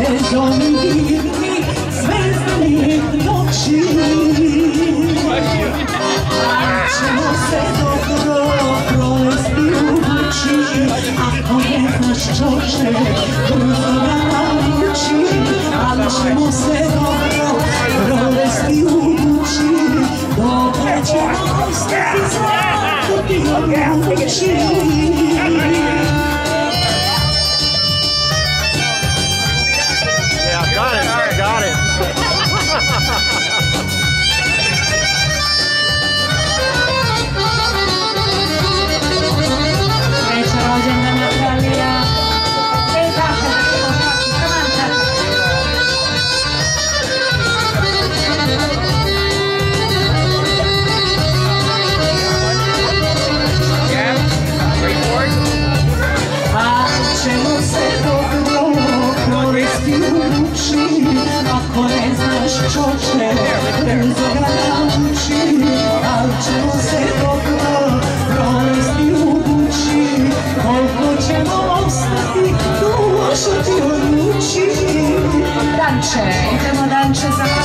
sezomi divni, zvezdanih noći. Ali ćemo se dobro provesti u kući, ako ne znaš čoče, brzo ga nauči. Ali ćemo se dobro provesti u kući, dokle ćemo ostati zlako ti odluči. Got it. Sreća rođena Natalija. Ej, tako, come on, ćemo se dobro provesti u kući, ako ne znaš čoče, brzo ga nauči. Ali ćemo se dobro provesti u kući, koliko ćemo ostati, dušo ti odluči. Danče, idemo Danče za